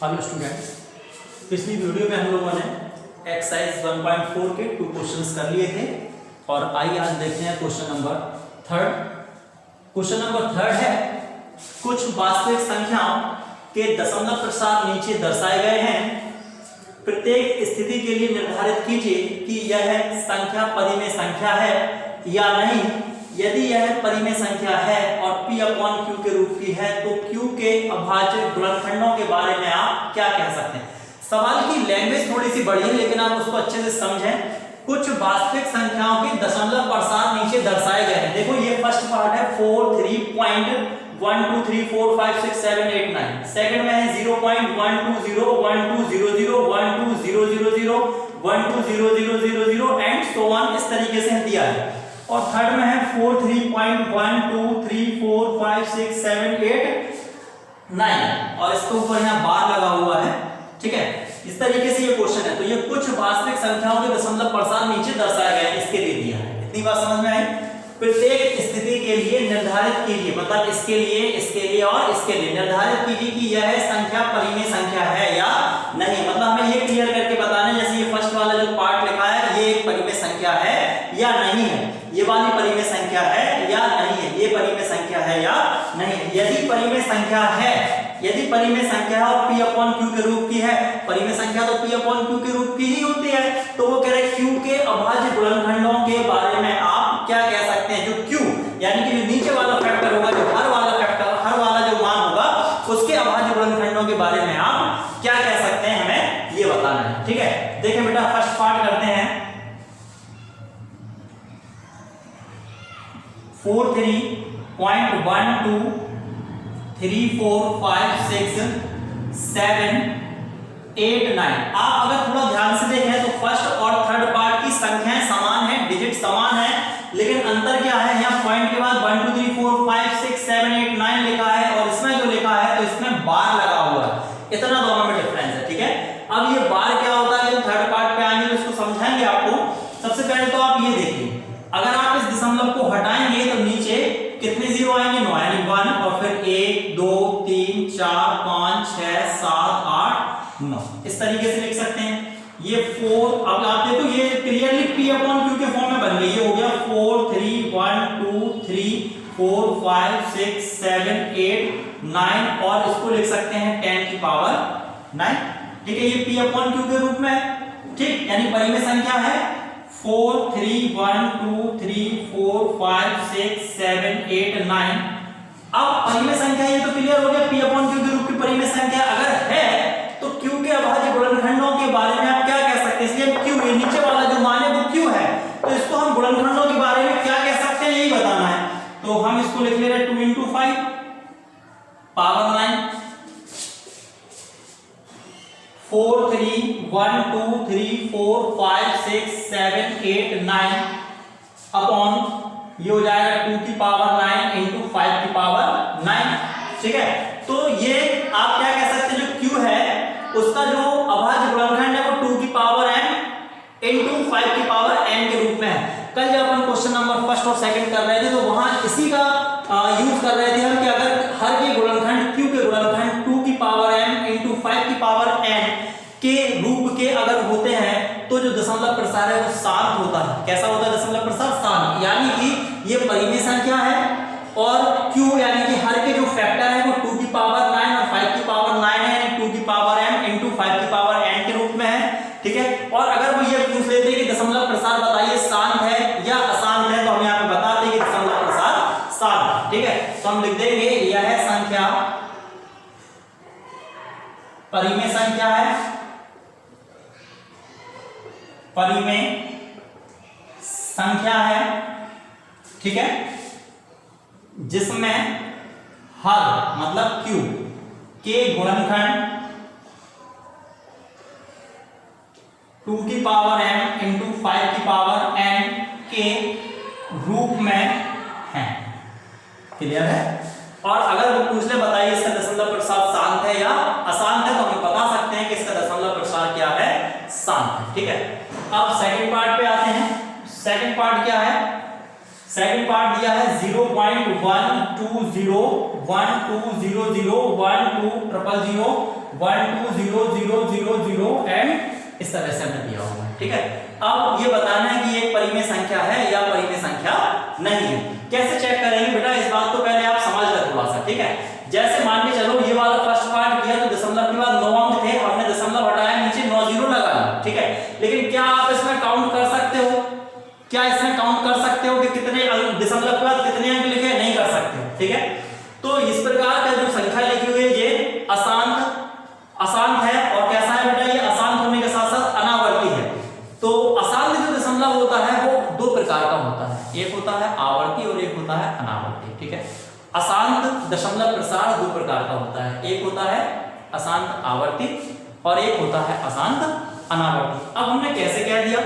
Hello students, पिछली video में हम लोगों ने एक्सरसाइज 1.4 के 2 क्वेश्चंस कर लिए थे और आइए आज देखते हैं क्वेश्चन नंबर 3। क्वेश्चन नंबर 3 है कुछ वास्तविक संख्याओं के दशमलव प्रसार नीचे दर्शाए गए हैं। प्रत्येक स्थिति के लिए निर्धारित कीजिए कि यह संख्या परिमेय संख्या है या नहीं। यदि यह परिमेय संख्या है और P/Q के रूप की है तो Q के अभाज्य गुणनखंडों के बारे में आप क्या कह सकते हैं। सवाल की लैंग्वेज थोड़ी सी बड़ी है लेकिन आप उसको अच्छे से समझें। कुछ वास्तविक संख्याओं के दशमलव प्रसार नीचे दर्शाए गए हैं। देखो ये फर्स्ट पार्ट है 4 3 1 2 3 4 5 6 7 8 9। सेकंड में है 0.120 1 2 0 0 1 2 0 0 0 1 2 0 0 0 0 एंड सो ऑन, इस तरीके से दिया है। और थर्ड में है 4 3.1 2 3 4 5 6 7 8 9 और इसके ऊपर यहाँ बार लगा हुआ है। ठीक है, इस तरीके से ये क्वेश्चन है। तो ये कुछ वास्तविक संख्याओं के दशमलव प्रसार नीचे दर्शाया गया है, इसके लिए दिया है। इतनी बात समझ में आई। प्रत्येक स्थिति के लिए निर्धारित कीजिए, मतलब इसके लिए और इसके लिए निर्धारित कीजिए कि यह संख्या परिमेय संख्या है या नहीं। मतलब हमें ये क्लियर करके बताना है, जैसे ये फर्स्ट वाला जो पार्ट लिखा है ये एक परिमेय संख्या है या नहीं है, ये वाली परिमेय संख्या है या नहीं है, ये परिमेय संख्या है या नहीं है। यदि परिमेय संख्या है, यदि परिमेय संख्या और P/Q के रूप की है, परिमेय संख्या तो P/Q के रूप की ही होती है, तो वो कह रहे Q के अभाज्य गुणनखंडों के बारे में आप क्या कह सकते हैं। जो Q यानी कि जो नीचे वाला फैक्टर होगा, जो हर वाला फैक्टर, हर वाला जो मान होगा उसके अभाज्य गुणनखंडों के बारे में आप क्या कह सकते हैं, हमें ये बताना है। ठीक है, देखिए बेटा फर्स्ट पार्ट करते हैं। 4 3.1 2 3 4 5 6 7 8 9। आप अगर थोड़ा ध्यान से देखें तो फर्स्ट और थर्ड पार्ट की संख्याएं समान है, डिजिट समान है, लेकिन अंतर क्या है, यहाँ पॉइंट के बाद 1 2 3 4 5 6 7 8 9 लिखा है और इसमें जो लिखा है तो इसमें बार लगा हुआ है। इतना दोनों में डिफरेंस है। ठीक है, अब ये बार क्या होता है, जब थर्ड पार्ट पे आएंगे तो इसको समझाएंगे आपको। सबसे पहले तो आप ये देखिए, अगर आप इस दशमलव को हटाएंगे तो नीचे कितने जीरो आएंगे, 9 यानी 1 और फिर 1 2 3 4 5 6 7 8 9, इस तरीके से लिख सकते हैं। ये 4, अब आप देखो ये क्लियरली P/Q के फॉर्म में बन गई। ये हो गया 4 3 1 2 3 4 5 6 7 8 9 और इसको लिख सकते हैं 10 की पावर 9। ठीक है, ये P/Q के रूप में है। ठीक, यानी परिमेय संख्या है 4 3 1 2 3 4 5 6 7 8 9। अब परिमेय संख्या ये तो क्लियर हो गया, P/Q के रूप की परिमेय संख्या अगर है तो Q के अभाज्य गुणनखंडों के बारे में आप क्या कह सकते हैं। इसलिए Q, ये नीचे वाला जो मान है वो Q है, तो इसको हम गुणनखंडों के बारे में क्या कह सकते हैं, यही बताना है। तो हम इसको लिख ले रहे 2 × 5 पावर 9 4 3 1 2 3 4 5 6 7 8 9 अपॉन ये हो जाएगा 2 की पावर 9 इंटू 5 की पावर 9। ठीक है, तो ये आप क्या कह सकते हैं, जो Q है उसका जो अभाज्य गुणनखंड है वो 2 की पावर n इंटू 5 की पावर n के रूप में है। कल जब अपन क्वेश्चन नंबर फर्स्ट और सेकंड कर रहे थे तो वहां इसी का यूज कर रहे थे हम कि अगर हर के गुणनखंड Q के गुणनखंड 2 की पावर m इंटू 5 की पावर n के रूप के अगर होते हैं तो जो दशमलव प्रसार है वो शांत होता है। कैसा होता है दशमलव प्रसार? शांत, यानी कि ये परिमेय संख्या है और Q यानी कि हर के जो फैक्टर है वो 2 की पावर 9 और 5 की पावर 9 है, यानी 2 की पावर m इंटू 5 की पावर n के रूप में है। ठीक है, और अगर वो ये पूछ लेते कि दशमलव प्रसार बताइए शांत है या अशांत है, तो हम यहाँ पे बता दें कि दशमलव प्रसार शांत है। ठीक है, तो हम लिख देंगे यह संख्या परिमेय संख्या है, परिमेय संख्या है। ठीक है, जिसमें हर मतलब Q के गुणनखंड 2 की पावर m इंटू 5 की पावर n के रूप में है। क्लियर है? और अगर वो पूछ ले बताइए इसका दशमलव प्रसार शांत है या अशांत है, तो हम बता सकते हैं कि इसका दशमलव प्रसार क्या है, शांत है। ठीक है, अब सेकंड पार्ट पे आते हैं। सेकंड पार्ट क्या है, सेकंड पार्ट दिया है 0.120 1200 1200 एंड इस तरह से हमें दिया हुआ है। ठीक है, अब ये बताना है कि ये एक परिमेय संख्या है या परिमेय संख्या नहीं है। कैसे चेक करेंगे बेटा, इस बात को पहले आप समझ लो थोड़ा सा। ठीक है, जैसे मान के चलो ये वाला फर्स्ट पार्ट किया तो दशमलव के बाद 9 अंक थे, हमने दशमलव हटाया, नीचे 9 जीरो लगा लिया। ठीक है, लेकिन क्या आप इसमें काउंट कर सकते हो? क्या इसमें काउंट कर सकते हो कि कितने दशमलव के बाद कितने अंक लिखे? नहीं कर सकते हो। ठीक है, तो इस प्रकार का जो संख्या लिखी हुई है ये अशांत है। और कैसा है बेटा, ये अशांत होने के साथ साथ अनावर्ती है। तो अशांत जो दशमलव होता है वो दो प्रकार का होता है, एक होता है आवर्ती और एक होता है अनावर्ती। ठीक है, अशांत दशमलव प्रसार दो प्रकार का होता है, एक होता है अशांत आवर्ती और एक होता है अशांत अनावर्ती। अब हमने कैसे कह दिया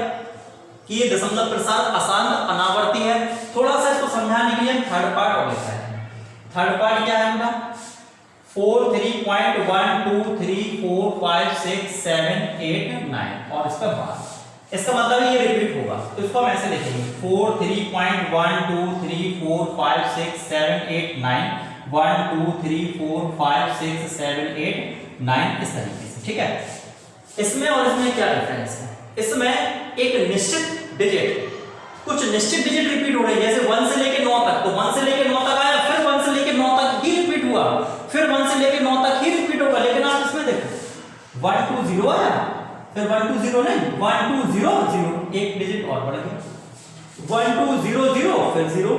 कि ये दशमलव प्रसार अशांत अनावर्ती है, थोड़ा सा इसको समझाने के लिए थर्ड पार्ट और लिखा है। थर्ड पार्ट क्या है बेटा, 4 3.12345 6 7 8 9 और इसका बाद, इसका मतलब ये रिपीट होगा तो इसको हम ऐसे लिखेंगे 4 3.12345 6 7 8 9 1 2 3 4 5 6 7 8 9 इस तरीके से। ठीक है, इसमें और इसमें क्या डिफरेंस है? इसमें एक निश्चित डिजिट, कुछ निश्चित डिजिट रिपीट हो रही है, जैसे 1 से लेके 9 तक, तो 1 से लेके 9 तक आया, फिर 1 से लेके 9 तक ही रिपीट हुआ, फिर 1 से लेके 9 तक ही रिपीट होगा। लेकिन आप इसमें देखो 1 2 0 आया, फिर 1 2 0 नहीं 1 2 0 0, एक डिजिट और बढ़ गया, 1 2 0 0 फिर 0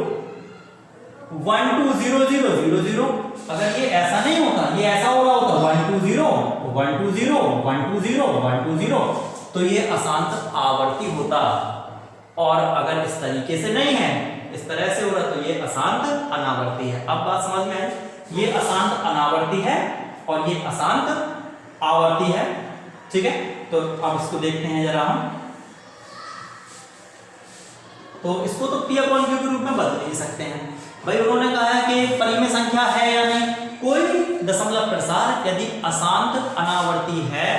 1 2 0 0 0 0। अगर ये ऐसा नहीं होता, ये ऐसा हो रहा होता 1 2 0 1 2 0 1 2 0 1 2 0, तो ये अशांत आवर्ती होता। और अगर इस तरीके से नहीं है, इस तरह से हो रहा, तो ये अशांत अनावर्ती है। अब बात समझ में आई, ये अशांत अनावर्ती है और ये अशांत आवर्ती है। ठीक है, तो अब इसको देखते हैं जरा हम। तो इसको तो P/Q के रूप में बदल नहीं सकते हैं भाई। उन्होंने कहा है कि परिमेय संख्या है या नहीं, कोई भी दशमलव प्रसार यदि अशांत अनावर्ती है,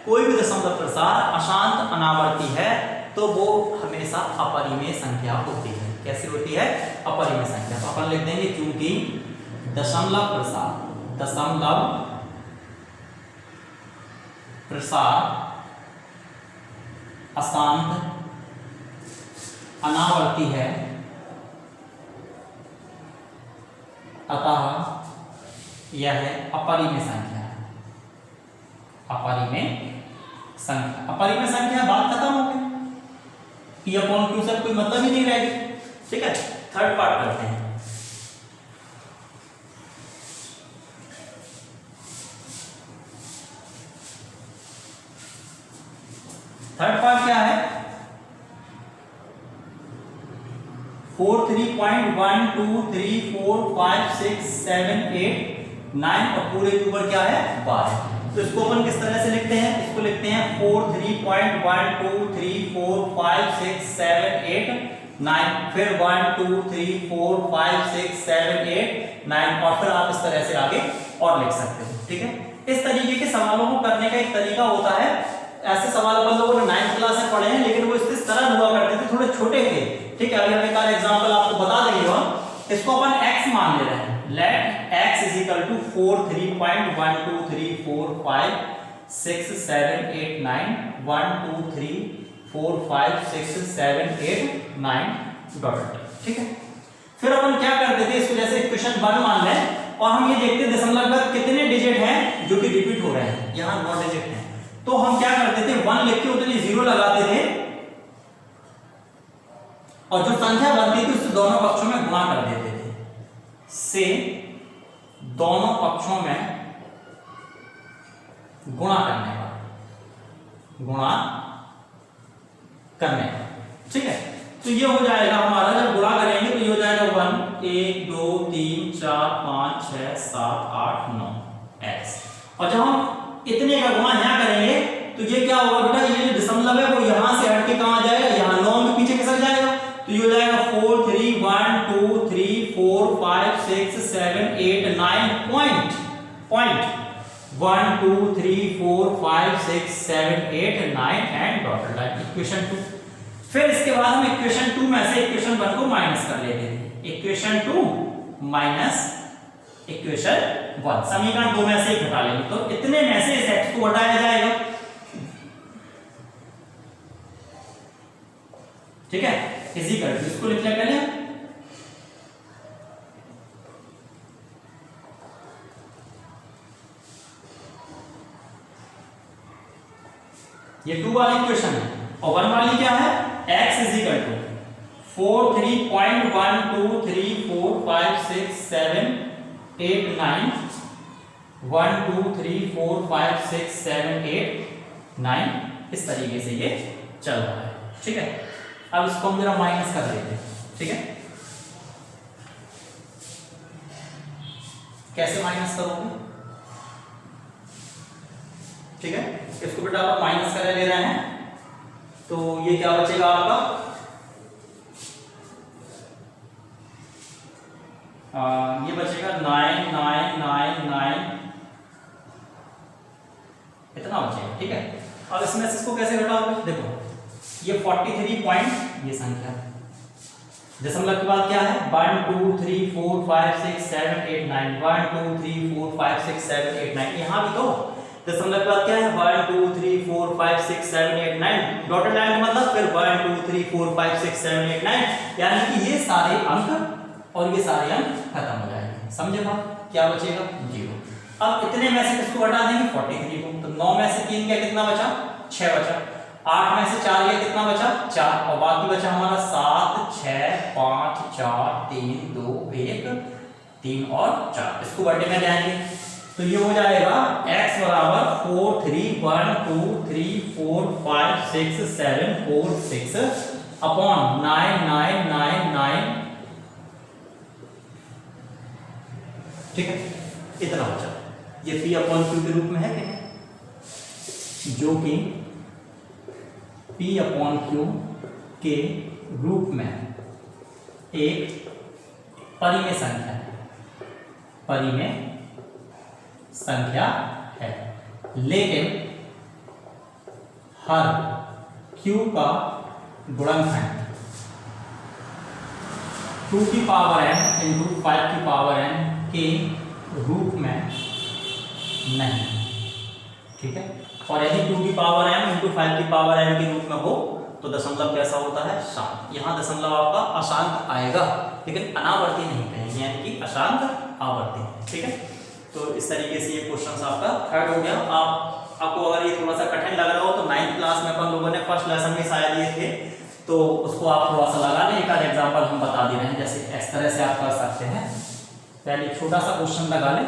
कोई भी दशमलव प्रसार अशांत अनावर्ती है, तो वो हमेशा अपरिमेय संख्या होती है। कैसी होती है? अपरिमेय संख्या। तो अपन लिख देंगे क्योंकि दशमलव प्रसार अशांत अनावर्ती है, अतः यह अपरिमेय संख्या है। अपरिमेय संख्या, बात खत्म हो गई। P/Q से कोई मतलब ही नहीं रहेगी। ठीक है, थर्ड पार्ट करते हैं। थर्ड पार्ट क्या है? 4 3.12345 6 7 8 9 और पूरे के ऊपर क्या है? 12। तो इसको अपन किस तरह से लिखते हैं? इसको लिखते हैं 4 3.12345 6 7 8 9, फिर 1 2 3 4 5 6 7 8 9 और फिर आप इस तरह से आगे और लिख सकते हो। ठीक है, इस तरीके के सवालों को करने का एक तरीका होता है। ऐसे सवाल अपन लोगों ने 9th क्लास में पढ़े हैं, लेकिन वो इस तरह हुआ करते थे, थोड़े छोटे थे। ठीक है, अभी हम एक एग्जांपल आपको बता देंगे। हम इसको अपन x मान ले रहे हैं। Let x = 4 3.12345 6 7 8 9 1 2 3 4 5 6 7 8 9 dot. ठीक है, फिर अपन क्या करते थे, इसको जैसे इक्वेशन 1 मान लें और हम ये देखते दशमलव में कितने डिजिट हैं जो कि रिपीट हो रहे हैं। यहाँ 9 डिजिट हैं, तो हम क्या करते थे, 1 लिख के उतनी 0 लगाते थे और जो संख्या बनती थी उससे दोनों पक्षों में गुणा कर देते थे। से दोनों पक्षों में गुणा करने का। ठीक है, तो ये हो जाएगा हमारा, जब गुणा करेंगे तो ये हो जाएगा 1 1 2 3 4 5 6 7 8 9 x। और जब हम इतने का गुणा यहाँ करेंगे तो ये क्या होगा बेटा, ये जो दशमलव है वो यहाँ से हट के कहाँ जाएगा, यहाँ 9 के पीछे खिसक जाएगा। तो ये हो जाएगा 4 3 1 2 3 4 5 6 7 8 9 point 1 2 3 4 5 6 7 8 9 and dotted line equation 2। फिर इसके बाद हम इक्वेशन 2 में से इक्वेशन 1 को माइनस कर लेते थे। इक्वेशन 2 माइनस इक्वेशन 1, समीकरण 2 में से घटा लेंगे तो इतने में से इस x को घटाया जाएगा। ठीक है, इक्वल टू, इसको लिख लेते हैं ये 2 वाली इक्वेशन है और 1 वाली क्या है, x इज इक्वल टू 4 3.1 2 3 4 5 6 7 8 9 1 2 3 4 5 6 7 8 9 इस तरीके से ये चल रहा है। ठीक है, अब इसको हम जरा माइनस कर लेते हैं। ठीक है, कैसे माइनस करोगे? ठीक है, इसको बेटा आप माइनस कर ले रहे हैं तो ये क्या बचेगा आपका, ये बचेगा 9 9 9 9 इतना बचेगा। ठीक है, अब इसमें से इसको कैसे घटाओगे? देखो ये 43 पॉइंट ये संख्या दशमलव के बाद क्या है 1 2 3 4 5 6 7 8 9 1 2 3 4 5 6 7 8 9 यहाँ भी तो दशमलव के बाद क्या है 1 2 3 4 5 6 7 8 9 डॉटेड लाइन मतलब फिर 1 2 3 4 5 6 7 8 9 यानी कि ये सारे अंक और ये सारे अंक खत्म हो जाएंगे। समझे बात? क्या बचेगा 0। अब इतने में से किसको हटा देंगे 43 को, तो 9 में से 3 क्या कितना बचा 6 बचा, 8 में से 4 गया कितना बचा 4 और बाकी बचा हमारा 7 6 5 4 3 2 1 3 और 4। इसको बटे में ले आएंगे तो ये हो जाएगा x बराबर 4 3 1 2 3 4 5 6 7 4 6 अपॉन 9 9 9 9। ठीक है, इतना बचा। ये p अपॉन q के रूप में है कि नहीं, जो कि p अपॉन q के रूप में एक परिमेय संख्या है, परिमेय संख्या है, लेकिन हर q का गुणनखंड 2 की पावर n इंटू 5 की पावर n के रूप में नहीं। ठीक है, और यदि 2 की पावर m इंटू 5 की पावर n के रूप में हो तो दशमलव कैसा होता है शांत। यहाँ दशमलव आपका अशांत आएगा लेकिन अनावर्ती नहीं कहेंगे, यानी कि अशांत आवर्ती। ठीक है, तो इस तरीके से ये क्वेश्चन आपका थर्ड हो गया। आपको अगर ये थोड़ा सा कठिन लग रहा हो तो 9th क्लास में अपन लोगों ने फर्स्ट लेसन में शायद ये थे, तो उसको आप थोड़ा सा लगा लें। एक आध एग्जाम्पल हम बता दे रहे हैं, जैसे इस तरह से आप कर सकते हैं। पहले छोटा सा क्वेश्चन लगा लें,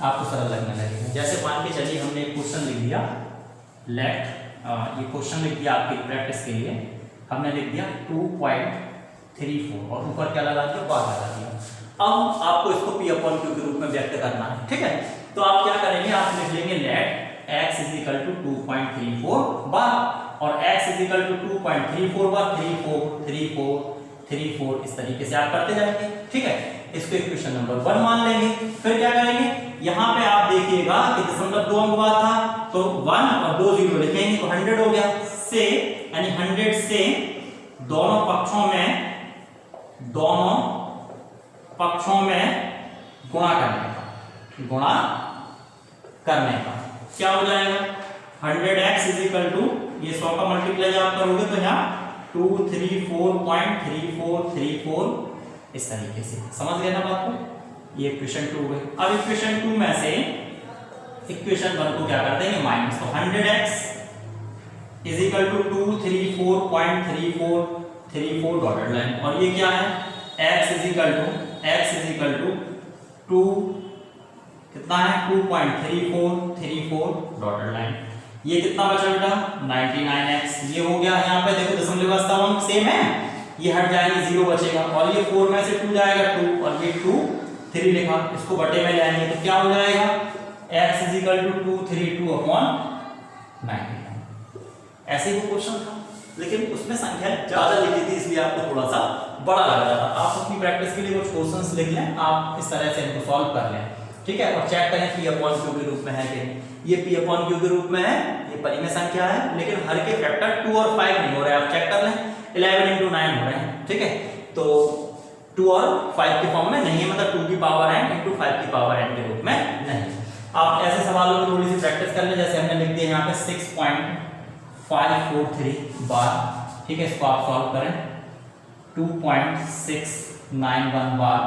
आपको सरल लगने लगेगा। जैसे मान के चलिए हमने एक क्वेश्चन लिख दिया, लेट ये क्वेश्चन लिख दिया आपकी प्रैक्टिस के लिए, हमने लिख दिया 2.34 और ऊपर क्या लगा दिया बार लगा दिया। अब आपको इसको p अपॉन q के रूप में व्यक्त करना है। ठीक है, तो आप क्या करेंगे, आप लिख लेंगे let x is equal to 2.34 bar और x is equal to 2.34 bar 34 34 34 इस तरीके से आप करते जाएंगे। ठीक है, इसको इक्वेशन नंबर 1 मान लेंगे। फिर क्या करेंगे, यहाँ पे आप देखिएगा कि दशमलव 2 अंक बाद था तो 1 और 2 0 लिखेंगे तो 100 हो गया, से यानी 100 से दोनों पक्षों में गुणा करने का क्या हो जाएगा 100x इज इक्वल टू ये 100 का मल्टीप्लाई आप करोगे तो यहाँ 234.3434 इस तरीके से। समझ गए ना बात को? ये इक्वेशन 2 है। अब इक्वेशन 2 में से इक्वेशन 1 को क्या कर देंगे माइनस, तो 100x is equal to 234.3434 dotted line और ये क्या है x इज इक्वल टू 2 कितना है 2.3434 डॉटेड लाइन। ये कितना बचा बेटा 99x। ये हो गया, यहाँ पे देखो दशमलव स्थान अंक सेम है, ये हट जाएंगे 0 बचेगा और ये 4 में से 2 जाएगा 2 और ये 2 3 लिखा, इसको बटे में ले आएंगे तो क्या हो जाएगा x is equal to 232 upon 99। ऐसे ही वो क्वेश्चन था लेकिन उसमें संख्या ज्यादा लिखी थी इसलिए आपको थोड़ा सा बड़ा लग रहा था। आप अपनी प्रैक्टिस के लिए कुछ क्वेश्चंस लिख लें, आप इस तरह से इनको सॉल्व कर लें। ठीक है, और चेक करें p अपॉन q के रूप में है कि ये p अपॉन q के रूप में है, ये परिमेय संख्या है लेकिन हर के फैक्टर 2 और 5 नहीं हो रहे, आप चेक कर लें। 11 into 9 हो रहे हैं, ठीक है। तो 2 और 5 के फॉर्म में नहीं है, मतलब 2 की पावर n into 5 की पावर n के रूप में नहीं। आप ऐसे सवालों की थोड़ी सी प्रैक्टिस कर लें, जैसे हमने लिख दिया यहाँ पे 6.543 बार, ठीक है। इसको आप सॉल्व करें 2.691 बार,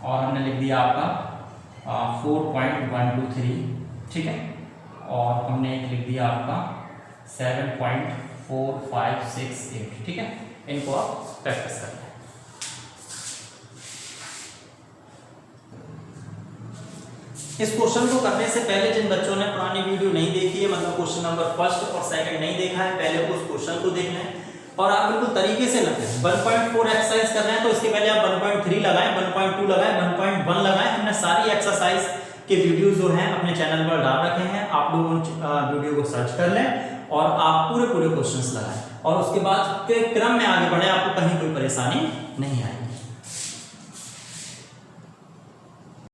और हमने लिख दिया आपका 4.123, ठीक है। और हमने एक लिख दिया आपका 7.4568, ठीक है। इनको आप प्रैक्टिस कर लें। इस क्वेश्चन को करने से पहले जिन बच्चों ने पुरानी वीडियो नहीं देखी है, मतलब क्वेश्चन नंबर फर्स्ट और सेकंड नहीं देखा है, पहले उस क्वेश्चन को देखना है और आप बिल्कुल तरीके से लगाएं। 1.4 एक्सरसाइज कर रहे हैं तो इसके पहले आप 1.3 लगाएं, 1.2 लगाएं, 1.1 लगाएं। हमने सारी एक्सरसाइज के वीडियो जो हैं अपने चैनल पर डाल रखे हैं, आप लोग उन वीडियो को सर्च कर लें और आप पूरे क्वेश्चंस लगाएं, और उसके बाद के क्रम में आगे बढ़े, आपको कहीं कोई परेशानी नहीं आएगी।